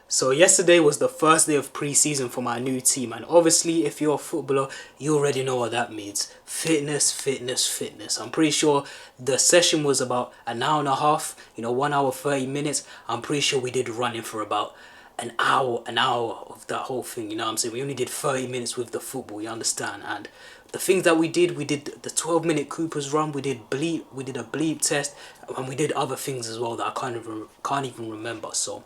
So yesterday was the first day of pre-season for my new team, and obviously if you're a footballer, you already know what that means. Fitness, fitness, fitness. I'm pretty sure the session was about an hour and a half, 1 hour 30 minutes. I'm pretty sure we did running for about an hour of that whole thing, you know what I'm saying? We only did 30 minutes with the football, you understand? And the things that we did the 12-minute Cooper's run, we did a bleep test, and we did other things as well that I can't even remember. So,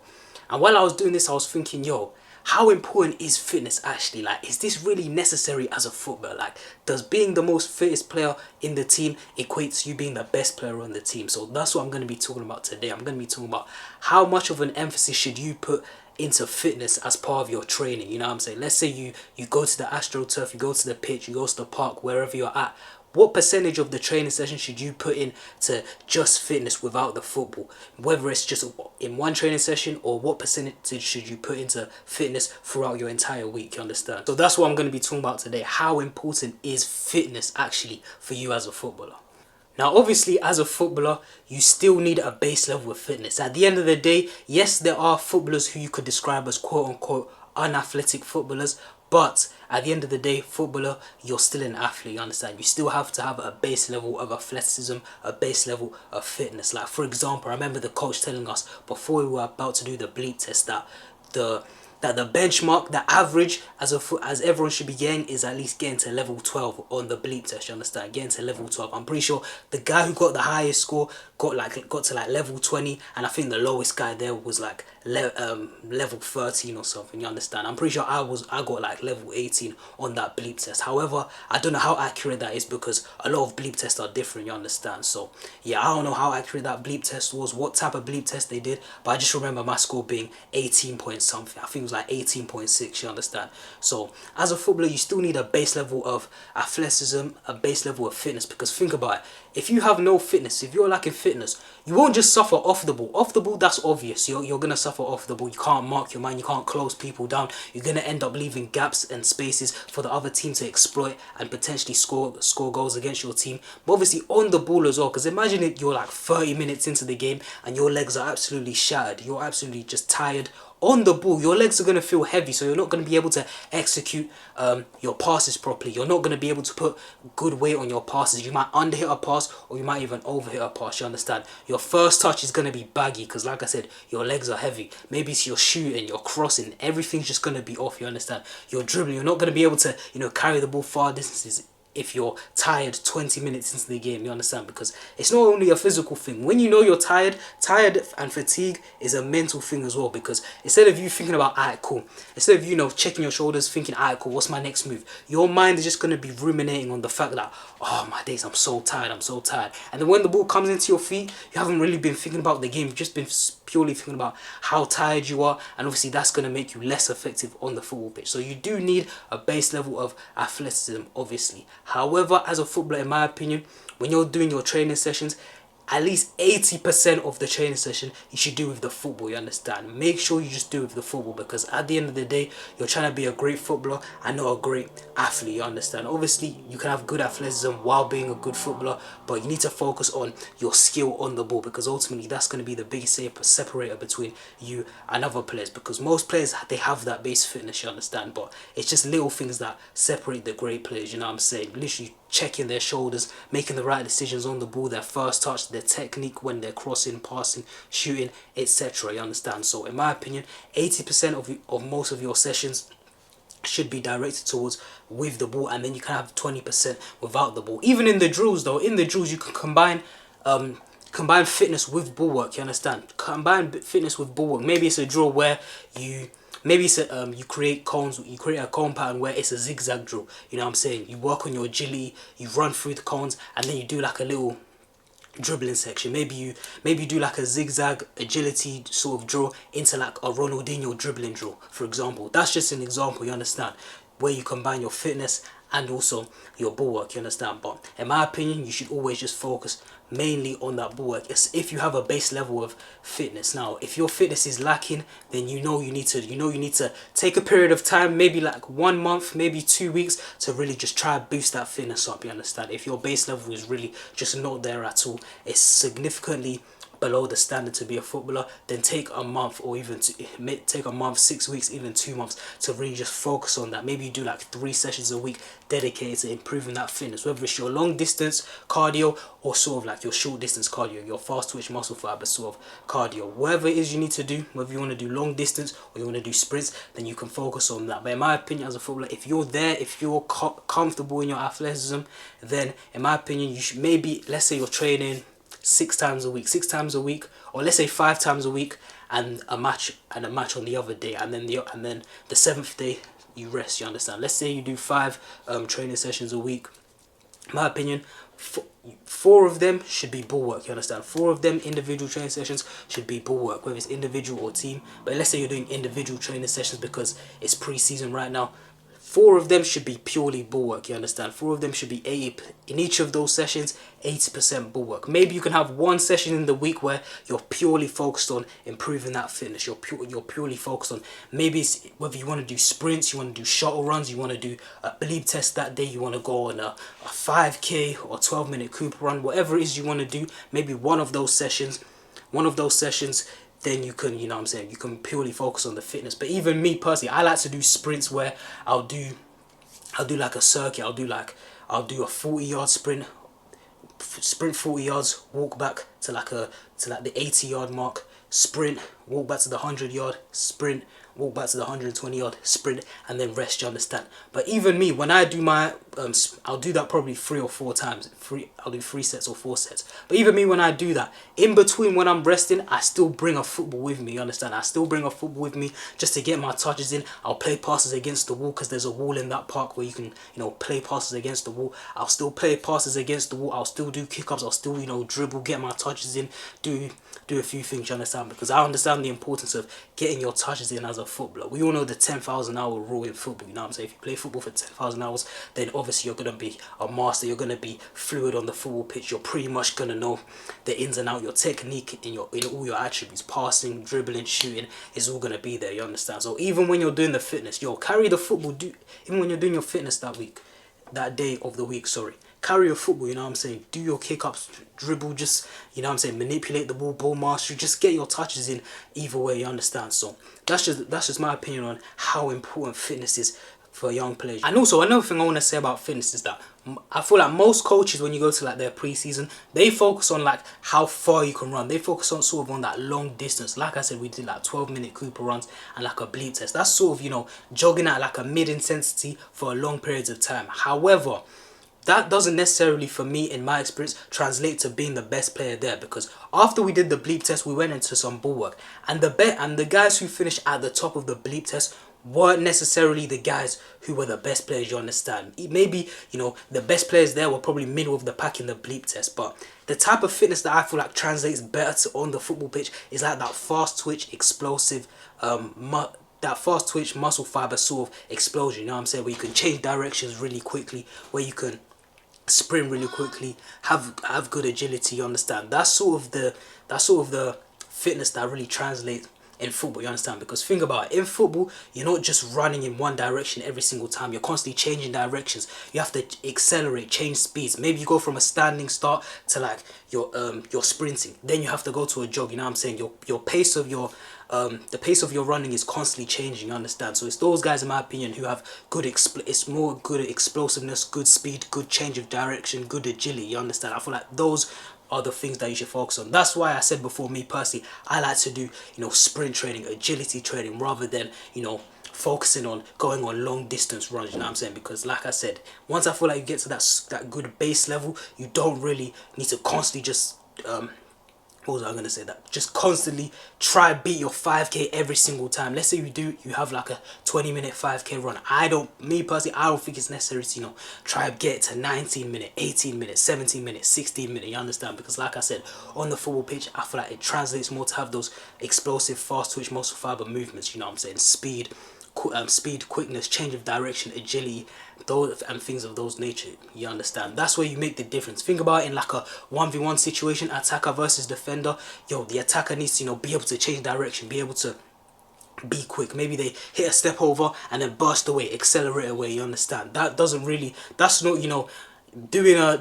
and while I was doing this, I was thinking, yo, how important is fitness actually? Like, is this really necessary as a footballer? Like, does being the most fittest player in the team equate to you being the best player on the team? So that's what I'm going to be talking about today. I'm going to be talking about how much of an emphasis should you put into fitness as part of your training. You know what I'm saying? Let's say you go to the AstroTurf, you go to the pitch, you go to the park, wherever you're at. What percentage of the training session should you put in to just fitness without the football? Whether it's just in one training session, or what percentage should you put into fitness throughout your entire week, you understand? So that's what I'm going to be talking about today. How important is fitness actually for you as a footballer? Now, obviously, as a footballer, you still need a base level of fitness. At the end of the day, yes, there are footballers who you could describe as quote-unquote unathletic footballers, but at the end of the day, footballer, you're still an athlete, you understand? You still have to have a base level of athleticism, a base level of fitness. Like, for example, I remember the coach telling us before we were about to do the bleep test that the benchmark, the average as everyone should be getting is at least getting to level 12 on the bleep test, you understand? Getting to level 12. I'm pretty sure the guy who got the highest score got to like level 20, and I think the lowest guy there was like level 13 or something, you understand? I'm pretty sure I got like level 18 on that bleep test. However, I don't know how accurate that is because a lot of bleep tests are different, you understand? So yeah, I don't know how accurate that bleep test was, what type of bleep test they did, but I just remember my score being 18 point something. I think it was like 18.6, you understand? So as a footballer, you still need a base level of athleticism, a base level of fitness, because think about it, if you have no fitness, if you're lacking fitness, you won't just suffer off the ball. Off the ball, that's obvious. You're going to suffer off the ball. You can't mark your man. You can't close people down. You're going to end up leaving gaps and spaces for the other team to exploit and potentially score goals against your team. But obviously on the ball as well, because imagine if you're like 30 minutes into the game and your legs are absolutely shattered. You're absolutely just tired. On the ball, your legs are going to feel heavy, so you're not going to be able to execute your passes properly. You're not going to be able to put good weight on your passes. You might underhit a pass, or you might even overhit a pass, you understand? Your first touch is going to be baggy because, like I said, your legs are heavy. Maybe it's your shooting, your crossing, everything's just going to be off, you understand? Your dribbling, you're not going to be able to, carry the ball far distances if you're tired 20 minutes into the game, you understand? Because it's not only a physical thing. When you know you're tired and fatigue is a mental thing as well, because instead of you thinking about, alright, cool, instead of checking your shoulders thinking, alright, cool, what's my next move, your mind is just going to be ruminating on the fact that, oh my days, I'm so tired. And then when the ball comes into your feet, you haven't really been thinking about the game. You've just been purely thinking about how tired you are, and obviously that's going to make you less effective on the football pitch. So you do need a base level of athleticism, obviously. However, as a footballer, in my opinion, when you're doing your training sessions, at least 80% of the training session you should do with the football, you understand? Make sure you just do it with the football, because at the end of the day, you're trying to be a great footballer and not a great athlete, you understand? Obviously, you can have good athleticism while being a good footballer, but you need to focus on your skill on the ball, because ultimately that's going to be the biggest separator between you and other players, because most players, they have that base fitness, you understand? But it's just little things that separate the great players, you know what I'm saying? Literally checking their shoulders, making the right decisions on the ball, their first touch, their technique when they're crossing, passing, shooting, etc. You understand? So in my opinion, 80% of most of your sessions should be directed towards with the ball, and then you can have 20% without the ball. Even in the drills though, in the drills you can combine fitness with ball work, you understand? Combine fitness with ball work. Maybe it's a drill where you create cones, you create a cone pattern where it's a zigzag drill, you know what I'm saying? You work on your agility, you run through the cones, and then you do like a little dribbling section. Maybe you do like a zigzag agility sort of drill into like a Ronaldinho dribbling drill, for example. That's just an example, you understand, where you combine your fitness and also your ball work, you understand? But in my opinion, you should always just focus mainly on that ball work. It's if you have a base level of fitness. Now, if your fitness is lacking, then you need to take a period of time, maybe like 1 month, maybe 2 weeks, to really just try to boost that fitness up, you understand? If your base level is really just not there at all, it's significantly below the standard to be a footballer, then take a month, or even take a month, 6 weeks, even 2 months to really just focus on that. Maybe you do like 3 sessions a week dedicated to improving that fitness, whether it's your long distance cardio or sort of like your short distance cardio, your fast twitch muscle fiber sort of cardio. Whatever it is you need to do, whether you want to do long distance or you want to do sprints, then you can focus on that. But in my opinion, as a footballer, if you're there, if you're comfortable in your athleticism, then in my opinion, you should maybe, let's say you're training 6 times a week, or let's say 5 times a week, and a match on the other day, and then the seventh day you rest. You understand? Let's say you do 5 training sessions a week. In my opinion, 4 of them should be ball work. You understand? 4 of them individual training sessions should be ball work, whether it's individual or team. But let's say you're doing individual training sessions because it's pre-season right now. 4 of them should be purely ball work. You understand? 4 of them should be 80 in each of those sessions, 80% ball work. Maybe you can have 1 session in the week where you're purely focused on improving that fitness. You're purely focused on, maybe it's whether you want to do sprints, you want to do shuttle runs, you want to do a bleep test that day, you want to go on a 5k or 12-minute Cooper run, whatever it is you want to do. Maybe one of those sessions, then you can, you know what I'm saying, you can purely focus on the fitness. But even me personally, I like to do sprints where I'll do like a circuit. I'll do a 40-yard sprint 40 yards, walk back to like the 80-yard mark, sprint, walk back to the 100-yard, sprint, walk back to the 120-yard, sprint, and then rest. You understand? But even me, when I do my I'll do that probably 3 or 4 times. I'll do 3 sets or 4 sets. But even me, when I do that, in between when I'm resting, I still bring a football with me. You understand? I still bring a football with me just to get my touches in. I'll play passes against the wall because there's a wall in that park where you can, you know, play passes against the wall. I'll still play passes against the wall. I'll still do kick-ups. I'll still, you know, dribble, get my touches in, do a few things. You understand? Because I understand the importance of getting your touches in as a footballer. We all know the 10,000 hour rule in football. You know what I'm saying? If you play football for 10,000 hours, then obviously you're going to be a master. You're going to be fluid on the football pitch. You're pretty much going to know the ins and outs. Your technique in all your attributes, passing, dribbling, shooting, is all going to be there. You understand? So even when you're doing the fitness, carry the football. Even when you're doing your fitness that day of the week, carry your football. You know what I'm saying? Do your kick-ups, dribble, just, you know what I'm saying, manipulate the ball mastery, just get your touches in either way. You understand? So that's just my opinion on how important fitness is for young players. And also, another thing I want to say about fitness is that I feel like most coaches, when you go to like their pre-season, they focus on like how far you can run. They focus on sort of on that long distance. Like I said, we did like 12-minute Cooper runs and like a bleep test. That's sort of, you know, jogging at like a mid-intensity for a long periods of time. However, that doesn't necessarily, for me, in my experience, translate to being the best player there, because after we did the bleep test, we went into some ball work, and the guys who finished at the top of the bleep test weren't necessarily the guys who were the best players. You understand? Maybe, you know, the best players there were probably middle of the pack in the bleep test, but the type of fitness that I feel like translates better to on the football pitch is like that fast twitch, explosive, that fast twitch muscle fiber sort of explosion. You know what I'm saying? Where you can change directions really quickly, where you can sprint really quickly, have good agility. You understand? That's sort of the fitness that really translates in football. You understand? Because think about it, in football, you're not just running in one direction every single time. You're constantly changing directions. You have to accelerate, change speeds. Maybe you go from a standing start to like you're sprinting, then you have to go to a jog. You know what I'm saying? Your pace of your the pace of your running is constantly changing. You understand? So it's those guys, in my opinion, who have it's more good explosiveness, good speed, good change of direction, good agility. You understand? I feel like those are the things that you should focus on. That's why I said before, me personally, I like to do, you know, sprint training, agility training, rather than, you know, focusing on going on long distance runs. You know what I'm saying? Because like I said, once I feel like you get to that good base level, you don't really need to constantly just what was I going to say? That just constantly try beat your 5k every single time. Let's say you have like a 20-minute 5k run. Me personally, I don't think it's necessary to, you know, try to get to 19-minute, 18-minute, 17-minute, 16-minute. You understand? Because like I said, on the football pitch, I feel like it translates more to have those explosive, fast twitch muscle fiber movements. You know what I'm saying? Speed, quickness, change of direction, agility, those and things of those nature. You understand? That's where you make the difference. Think about it in like a 1v1 situation, attacker versus defender. The attacker needs to, you know, be able to change direction, be able to be quick. Maybe they hit a step over and then burst away, accelerate away. You understand? That's not, you know, doing a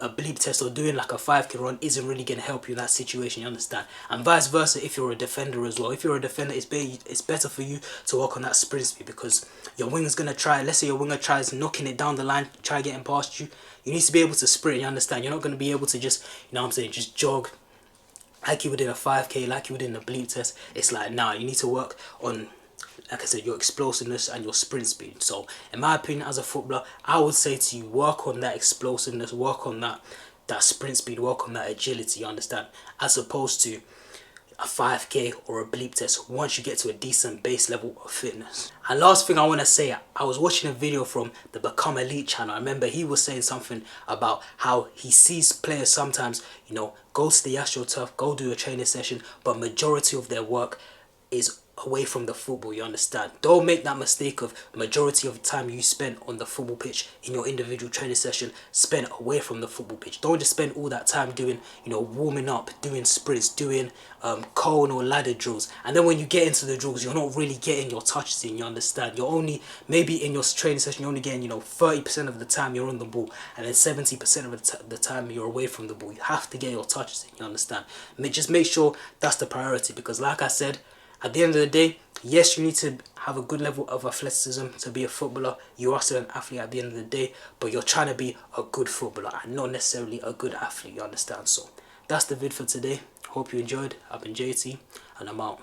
bleep test or doing like a 5k run isn't really going to help you in that situation, you understand? And vice versa if you're a defender as well. If you're a defender, it's better for you to work on that sprint speed, because your winger's going to try, let's say your winger tries knocking it down the line, try getting past you, you need to be able to sprint, you understand? You're not going to be able to just, you know what I'm saying, just jog like you would in a 5k, like you would in a bleep test. It's like, nah, you need to work on, like I said, your explosiveness and your sprint speed. So in my opinion, as a footballer, I would say to you, work on that explosiveness, work on that sprint speed, work on that agility, you understand, as opposed to a 5k or a bleep test once you get to a decent base level of fitness. And last thing I want to say, I was watching a video from the Become Elite channel. I remember he was saying something about how he sees players sometimes, you know, go to the AstroTurf, go do a training session, but majority of their work is away from the football, you understand? Don't make that mistake of majority of the time you spend on the football pitch in your individual training session spent away from the football pitch. Don't just spend all that time doing, you know, warming up, doing sprints, doing cone or ladder drills, and then when you get into the drills, you're not really getting your touches in, you understand? You're only, maybe in your training session, you're only getting, you know, 30% of the time you're on the ball, and then 70% of the time you're away from the ball. You have to get your touches in, you understand? Just make sure that's the priority, because like I said, at the end of the day, yes, you need to have a good level of athleticism to be a footballer. You are still an athlete at the end of the day, but you're trying to be a good footballer and not necessarily a good athlete, you understand? So that's the vid for today. Hope you enjoyed. I've been JT, and I'm out.